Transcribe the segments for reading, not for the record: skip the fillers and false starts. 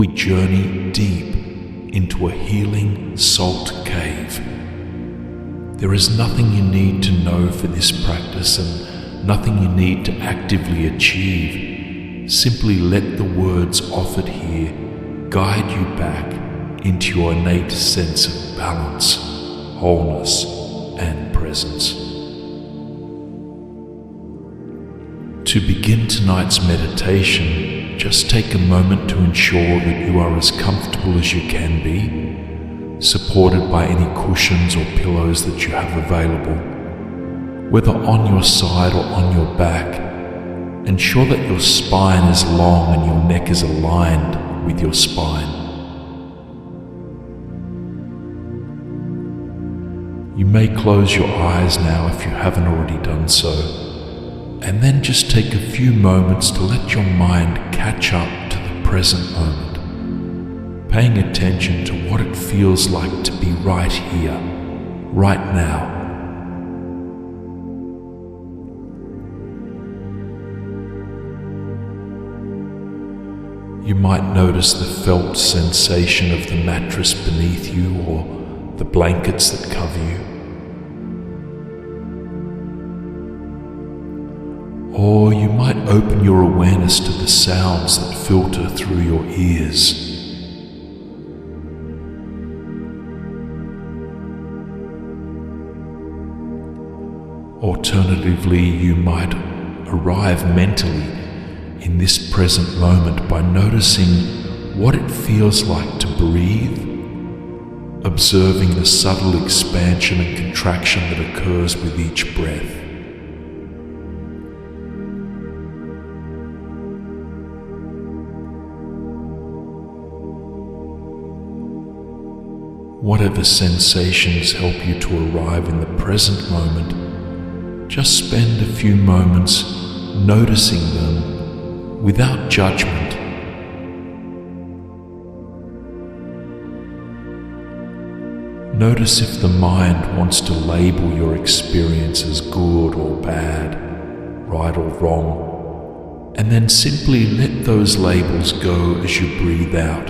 We journey deep into a healing salt cave. There is nothing you need to know for this practice and nothing you need to actively achieve. Simply let the words offered here guide you back into your innate sense of balance, wholeness, and presence. To begin tonight's meditation, just take a moment to ensure that you are as comfortable as you can be, supported by any cushions or pillows that you have available. Whether on your side or on your back, ensure that your spine is long and your neck is aligned with your spine. You may close your eyes now if you haven't already done so, and then just take a few moments to let your mind catch up to the present moment, paying attention to what it feels like to be right here, right now. You might notice the felt sensation of the mattress beneath you or the blankets that cover you. Or you might open your awareness to the sounds that filter through your ears. Alternatively, you might arrive mentally in this present moment by noticing what it feels like to breathe, observing the subtle expansion and contraction that occurs with each breath. Whatever sensations help you to arrive in the present moment, just spend a few moments noticing them without judgment. Notice if the mind wants to label your experience as good or bad, right or wrong, and then simply let those labels go as you breathe out,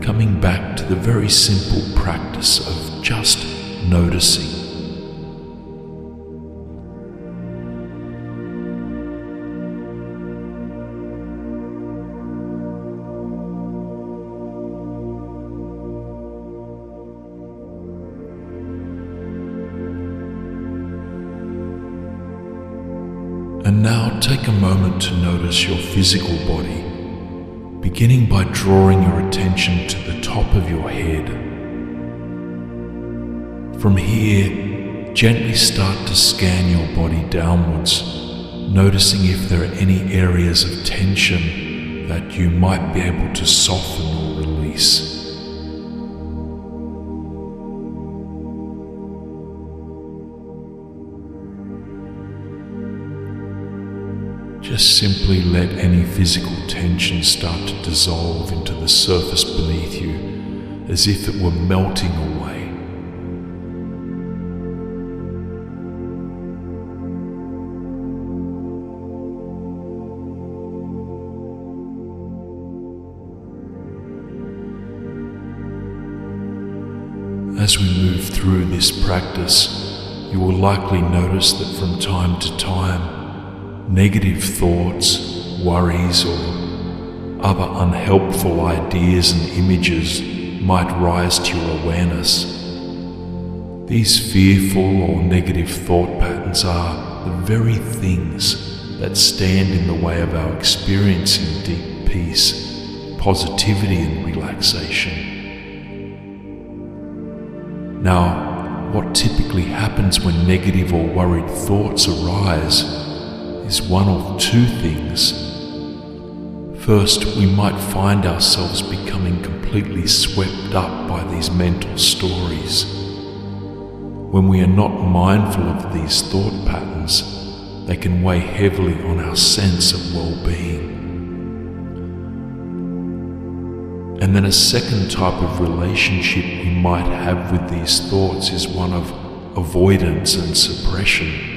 coming back to the very simple practice of just noticing. And now take a moment to notice your physical body, beginning by drawing your attention to the top of your head. From here, gently start to scan your body downwards, noticing if there are any areas of tension that you might be able to soften or release. Just simply let any physical tension start to dissolve into the surface beneath you, as if it were melting away. As we move through this practice, you will likely notice that from time to time, negative thoughts, worries, or other unhelpful ideas and images might rise to your awareness. These fearful or negative thought patterns are the very things that stand in the way of our experiencing deep peace, positivity, and relaxation. Now, what typically happens when negative or worried thoughts arise is one of two things. First, we might find ourselves becoming completely swept up by these mental stories. When we are not mindful of these thought patterns, they can weigh heavily on our sense of well-being. And then a second type of relationship we might have with these thoughts is one of avoidance and suppression.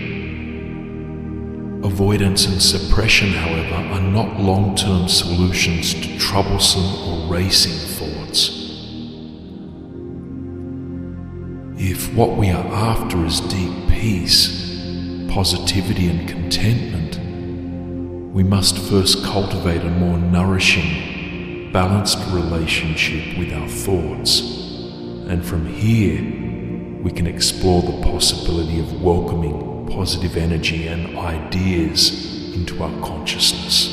Avoidance and suppression, however, are not long-term solutions to troublesome or racing thoughts. If what we are after is deep peace, positivity and contentment, we must first cultivate a more nourishing, balanced relationship with our thoughts, and from here we can explore the possibility of welcoming positive energy and ideas into our consciousness.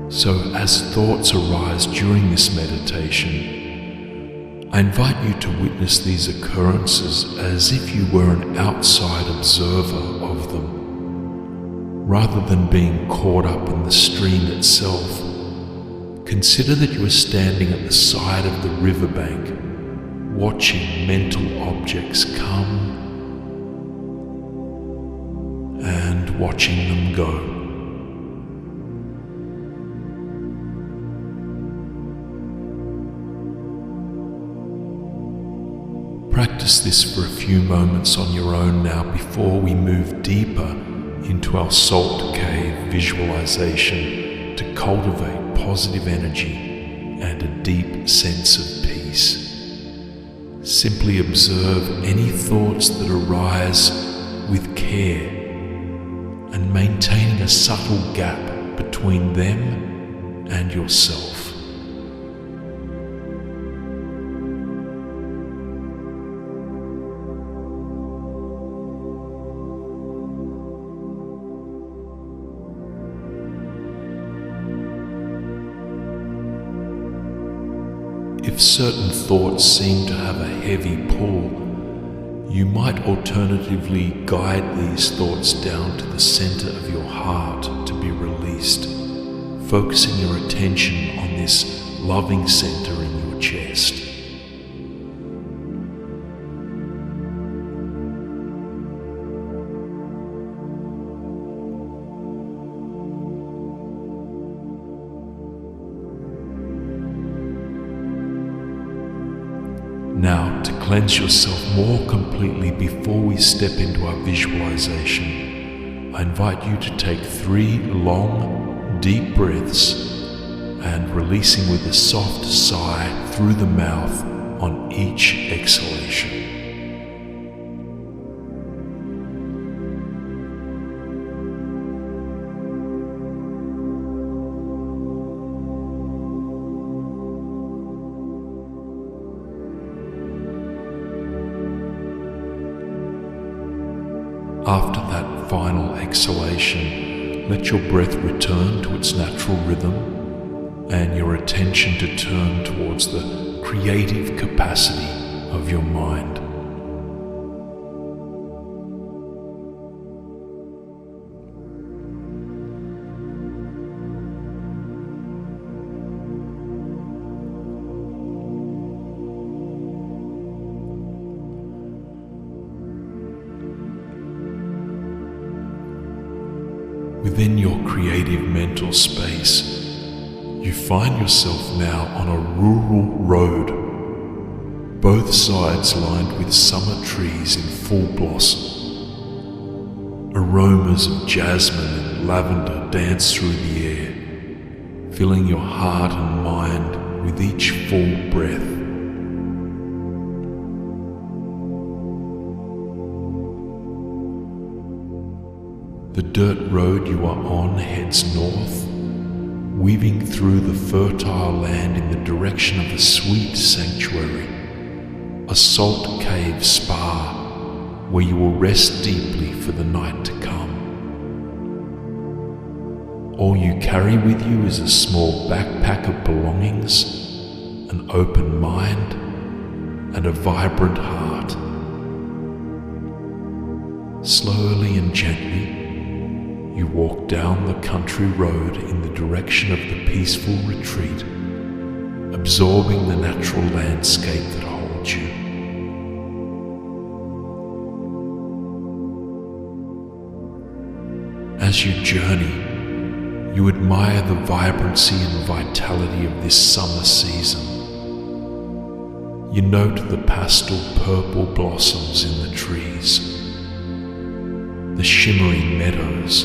So as thoughts arise during this meditation, I invite you to witness these occurrences as if you were an outside observer of them. Rather than being caught up in the stream itself, consider that you are standing at the side of the riverbank, watching mental objects come and watching them go. Practice this for a few moments on your own now before we move deeper into our salt cave visualization to cultivate positive energy and a deep sense of peace. Simply observe any thoughts that arise with care and maintaining a subtle gap between them and yourself. If certain thoughts seem to have a heavy pull, you might alternatively guide these thoughts down to the center of your heart to be released, focusing your attention on this loving center in your chest. Now, to cleanse yourself more completely before we step into our visualization, I invite you to take 3 long, deep breaths and releasing with a soft sigh through the mouth on each exhalation. After that final exhalation, let your breath return to its natural rhythm and your attention to turn towards the creative capacity of your mind. Within your creative mental space, you find yourself now on a rural road, both sides lined with summer trees in full blossom. Aromas of jasmine and lavender dance through the air, filling your heart and mind with each full breath. The dirt road you are on heads north, weaving through the fertile land in the direction of a sweet sanctuary, a salt cave spa where you will rest deeply for the night to come. All you carry with you is a small backpack of belongings, an open mind, and a vibrant heart. Slowly and gently, you walk down the country road in the direction of the peaceful retreat, absorbing the natural landscape that holds you. As you journey, you admire the vibrancy and vitality of this summer season. You note the pastel purple blossoms in the trees, the shimmering meadows,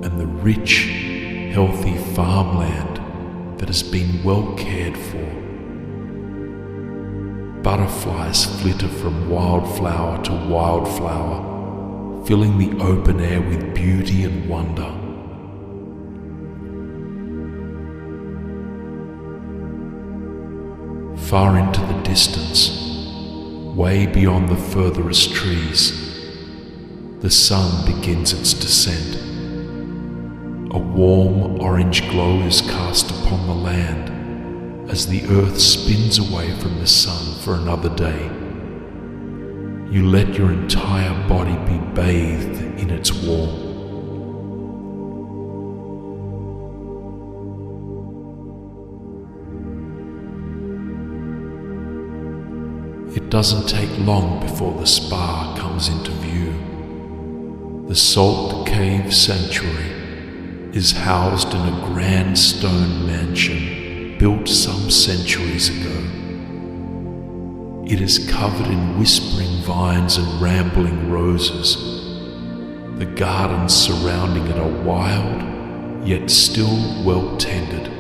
and the rich, healthy farmland that has been well cared for. Butterflies flitter from wildflower to wildflower, filling the open air with beauty and wonder. Far into the distance, way beyond the furthest trees, the sun begins its descent. A warm orange glow is cast upon the land as the earth spins away from the sun for another day. You let your entire body be bathed in its warmth. It doesn't take long before the spa comes into view. The Salt Cave Sanctuary is housed in a grand stone mansion built some centuries ago. It is covered in whispering vines and rambling roses. The gardens surrounding it are wild, yet still well tended.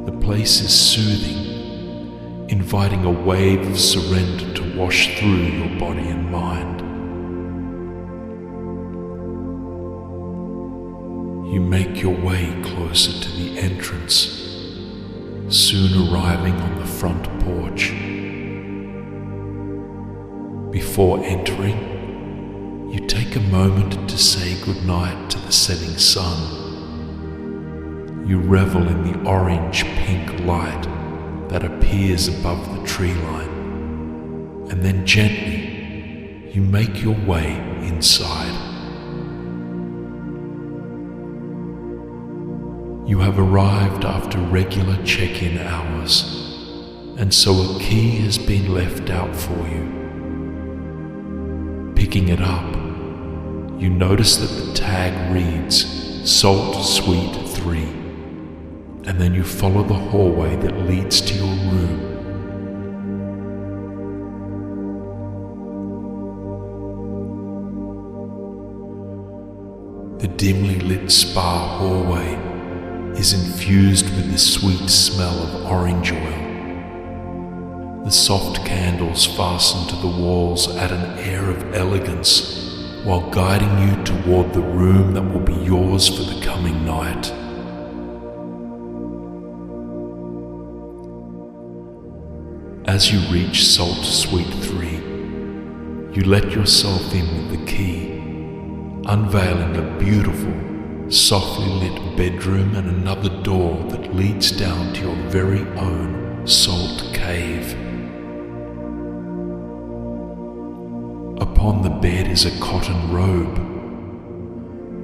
The place is soothing, inviting a wave of surrender to wash through your body and mind. You make your way closer to the entrance, soon arriving on the front porch. Before entering, you take a moment to say goodnight to the setting sun. You revel in the orange-pink light that appears above the tree line, and then gently you make your way inside. You have arrived after regular check-in hours, and so a key has been left out for you. Picking it up, you notice that the tag reads Salt Suite 3, and then you follow the hallway that leads to your room. The dimly lit spa hallway is infused with the sweet smell of orange oil. The soft candles fastened to the walls add an air of elegance while guiding you toward the room that will be yours for the coming night. As you reach Salt Suite 3, you let yourself in with the key, unveiling a beautiful, softly lit bedroom and another door that leads down to your very own salt cave. Upon the bed is a cotton robe.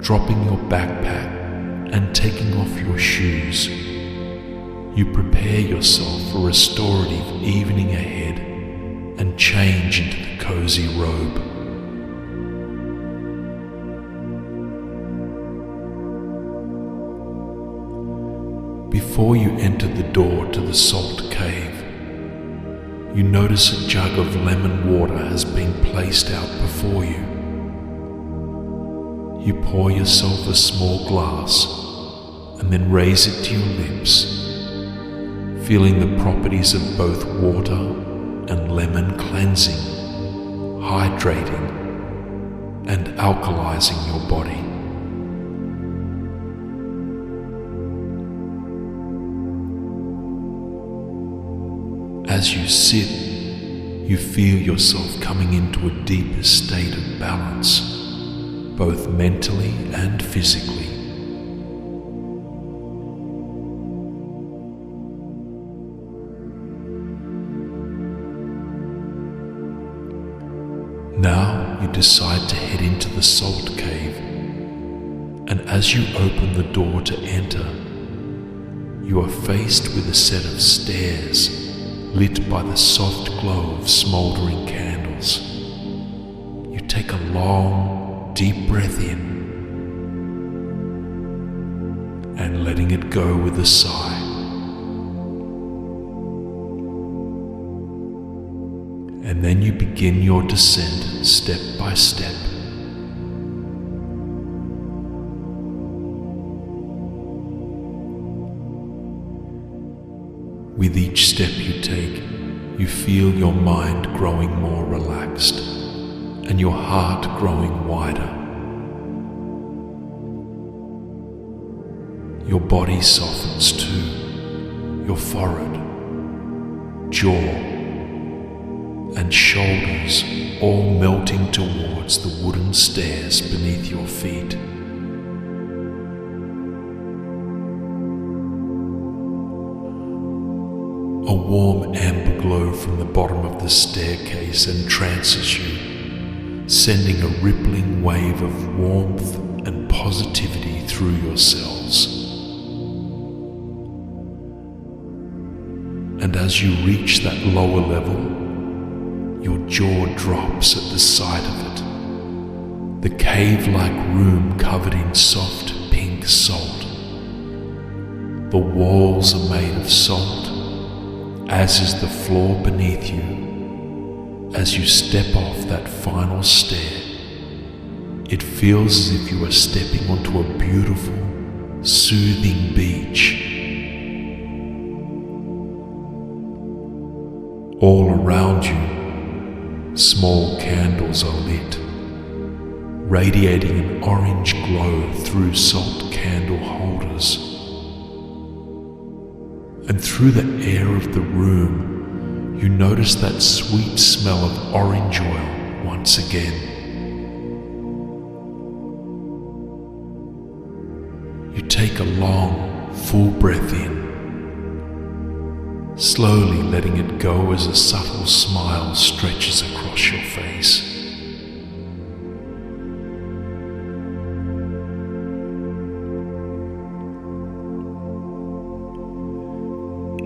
Dropping your backpack and taking off your shoes, you prepare yourself for a restorative evening ahead and change into the cozy robe. Before you enter the door to the salt cave, you notice a jug of lemon water has been placed out before you. You pour yourself a small glass and then raise it to your lips, feeling the properties of both water and lemon cleansing, hydrating, and alkalizing your body. As you sit, you feel yourself coming into a deeper state of balance, both mentally and physically. Now you decide to head into the salt cave, and as you open the door to enter, you are faced with a set of stairs lit by the soft glow of smouldering candles. You take a long, deep breath in and letting it go with a sigh. And then you begin your descent step by step With each step you take, you feel your mind growing more relaxed and your heart growing wider. Your body softens too, your forehead, jaw, and shoulders all melting towards the wooden stairs beneath your feet. A warm amber glow from the bottom of the staircase entrances you, sending a rippling wave of warmth and positivity through your cells. And as you reach that lower level, your jaw drops at the sight of it. The cave-like room covered in soft pink salt. The walls are made of salt, as is the floor beneath you. As you step off that final stair, it feels as if you are stepping onto a beautiful, soothing beach. All around you, small candles are lit, radiating an orange glow through salt candle holders. And through the air of the room, you notice that sweet smell of orange oil once again. You take a long, full breath in, slowly letting it go as a subtle smile stretches across your face.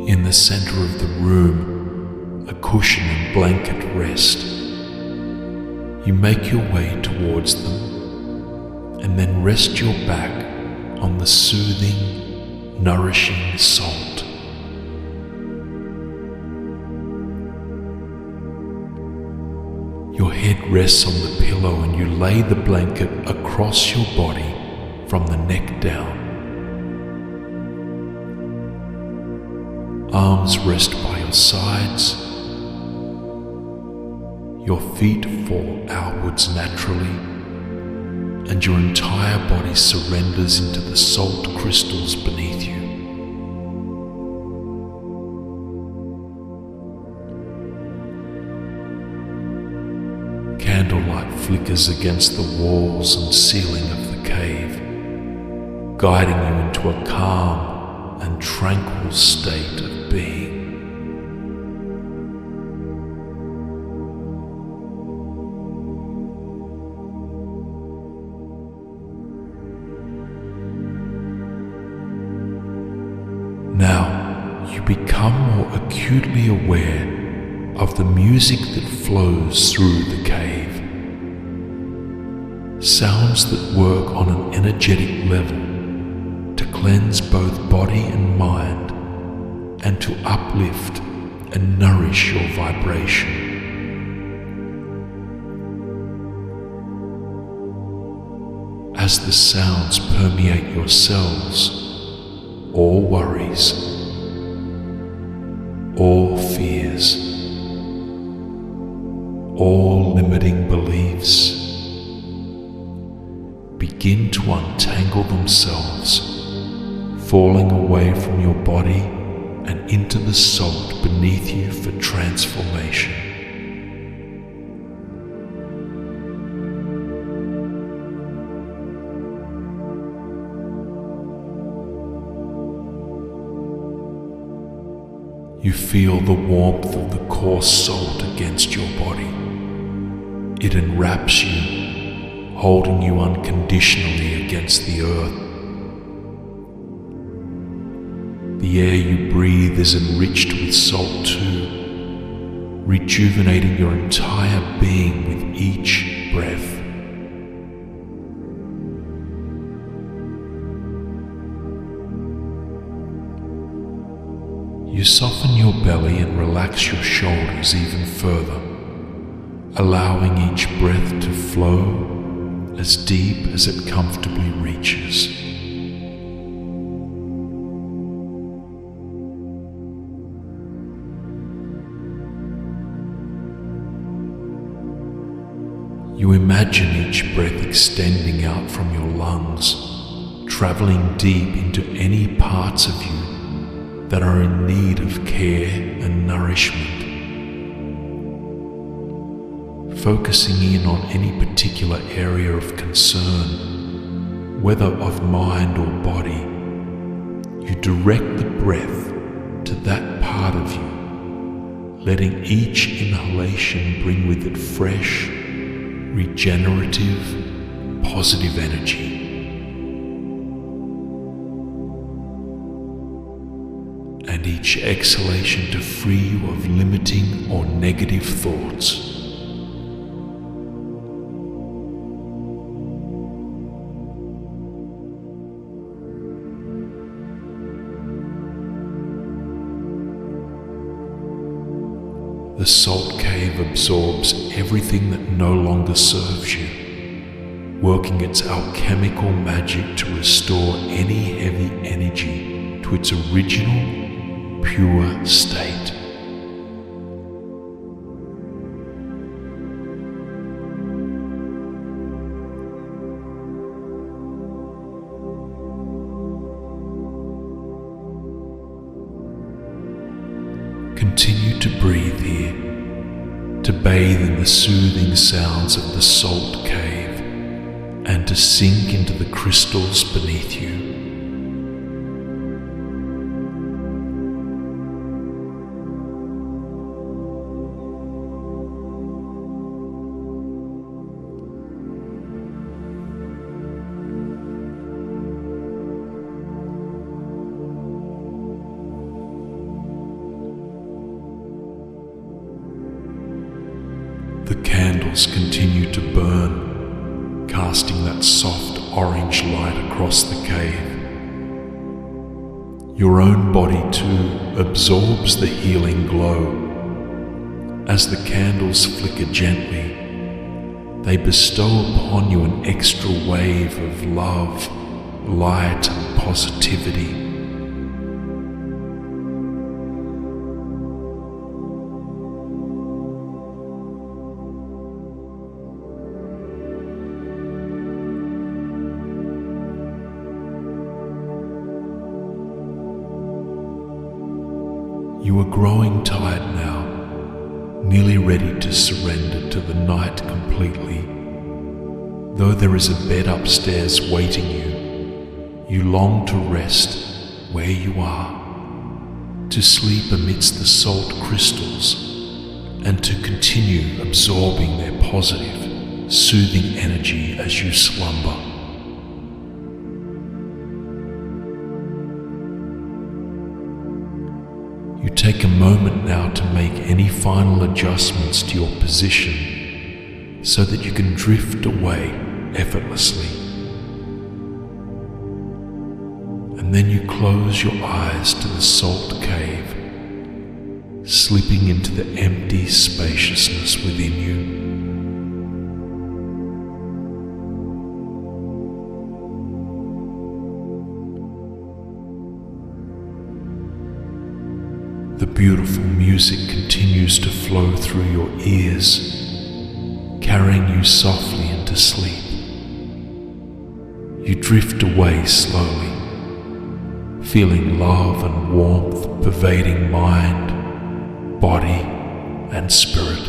In the center of the room, a cushion and blanket rest. You make your way towards them and then rest your back on the soothing, nourishing salt. Your head rests on the pillow and you lay the blanket across your body from the neck down. Arms rest by your sides. Your feet fall outwards naturally, and your entire body surrenders into the salt crystals beneath you. Candlelight flickers against the walls and ceiling of the cave, guiding you into a calm and tranquil state of being. Now you become more acutely aware of the music that flows through the cave. Sounds that work on an energetic level to cleanse both body and mind and to uplift and nourish your vibration. As the sounds permeate your cells, all worries, all fears, all limiting beliefs begin to untangle themselves, falling away from your body and into the salt beneath you for transformation. You feel the warmth of the coarse salt against your body. It enwraps you, holding you unconditionally against the earth. The air you breathe is enriched with salt too, rejuvenating your entire being with each breath. You soften your belly and relax your shoulders even further, allowing each breath to flow as deep as it comfortably reaches. You imagine each breath extending out from your lungs, traveling deep into any parts of you that are in need of care and nourishment. Focusing in on any particular area of concern, whether of mind or body, you direct the breath to that part of you, letting each inhalation bring with it fresh, regenerative, positive energy. And each exhalation to free you of limiting or negative thoughts. The salt cave absorbs everything that no longer serves you, working its alchemical magic to restore any heavy energy to its original, pure state. Continue to breathe here, to bathe in the soothing sounds of the salt cave, and to sink into the crystals beneath you. The candles continue to burn, casting that soft orange light across the cave. Your own body too absorbs the healing glow. As the candles flicker gently, they bestow upon you an extra wave of love, light and positivity. You are growing tired now, nearly ready to surrender to the night completely. Though there is a bed upstairs waiting you long to rest where you are, to sleep amidst the salt crystals, and to continue absorbing their positive, soothing energy as you slumber. You take a moment now to make any final adjustments to your position so that you can drift away effortlessly. And then you close your eyes to the salt cave, slipping into the empty spaciousness within you. The beautiful music continues to flow through your ears, carrying you softly into sleep. You drift away slowly, feeling love and warmth pervading mind, body, and spirit.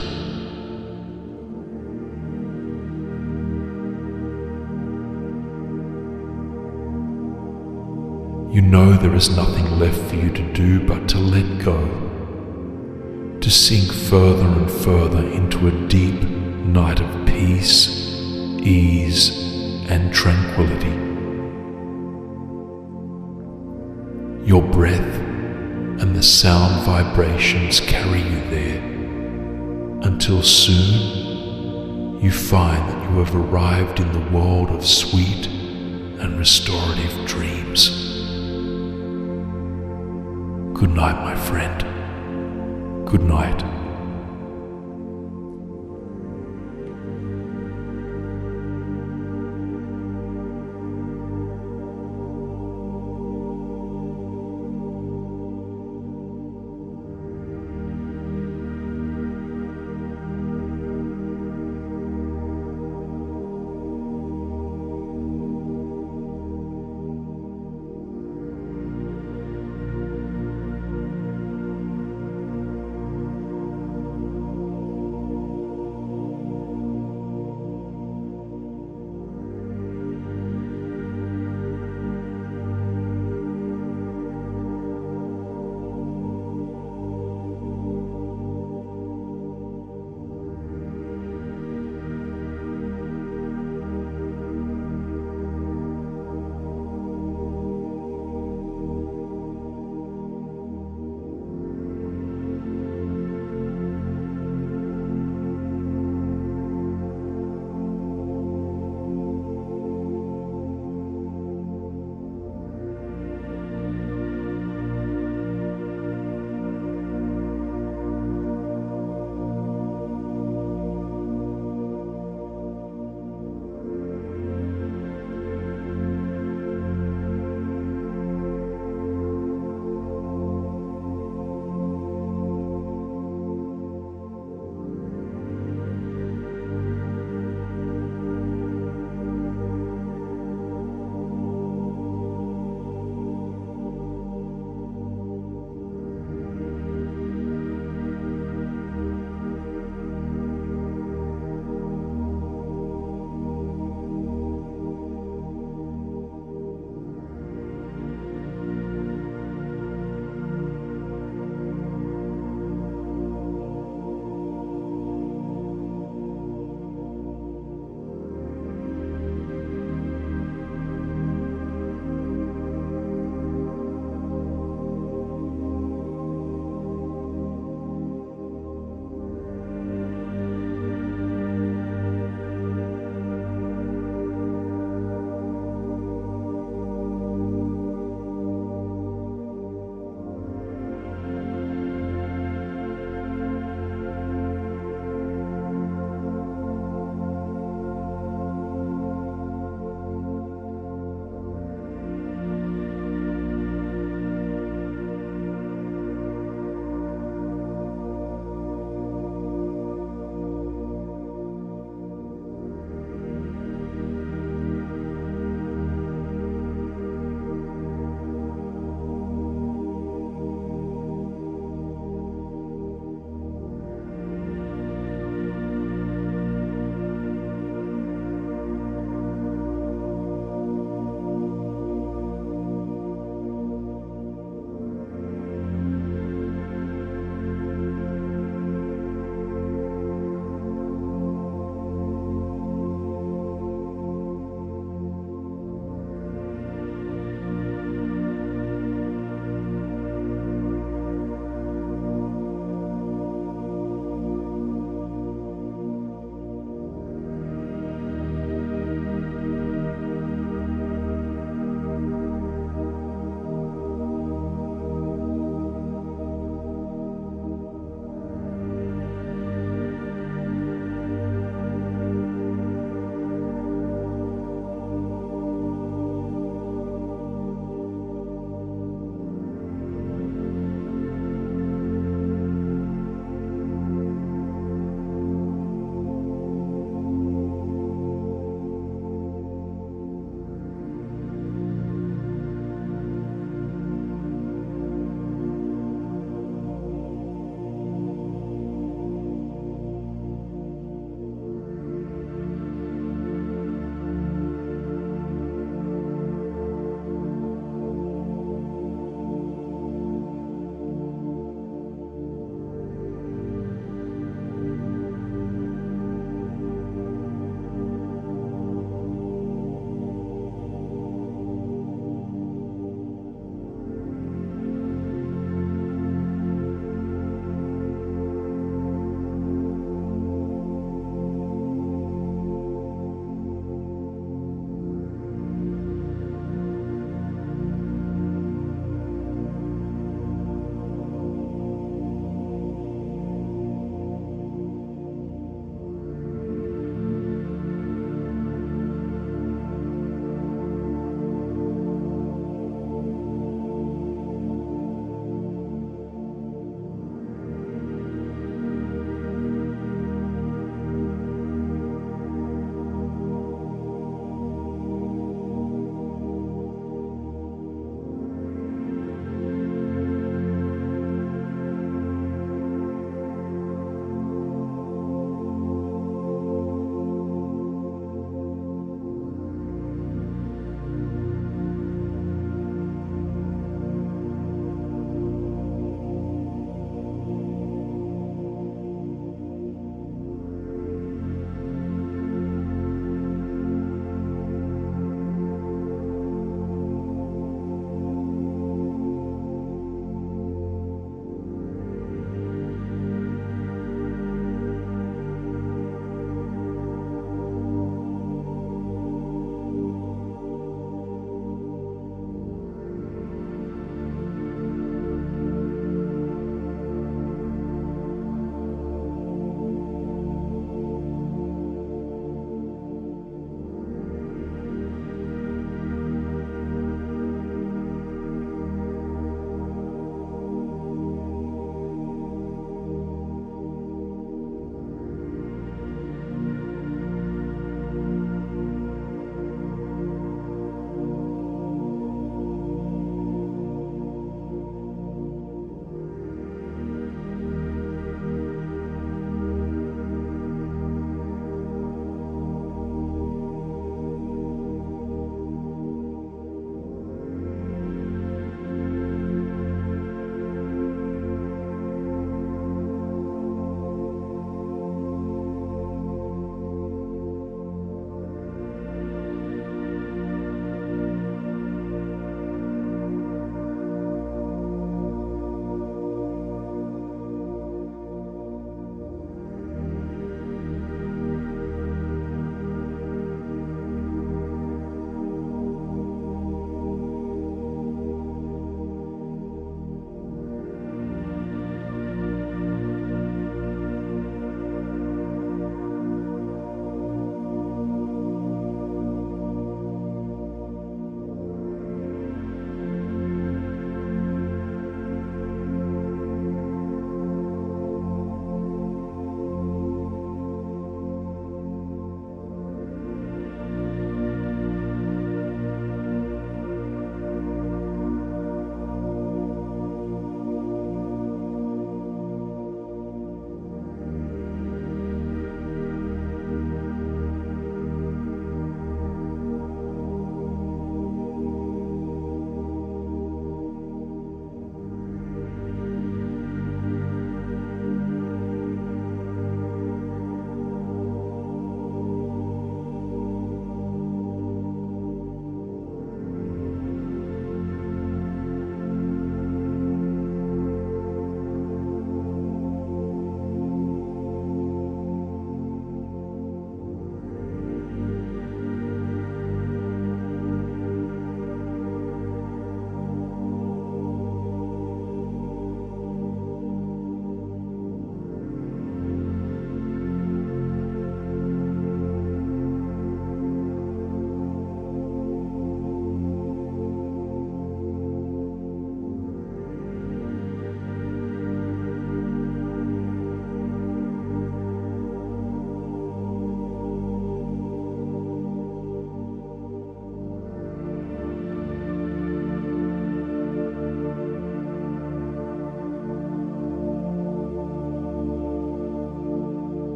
You know there is nothing left for you to do but to let go, to sink further and further into a deep night of peace, ease, and tranquility. Your breath and the sound vibrations carry you there, until soon you find that you have arrived in the world of sweet and restorative dreams. Good night, my friend. Good night.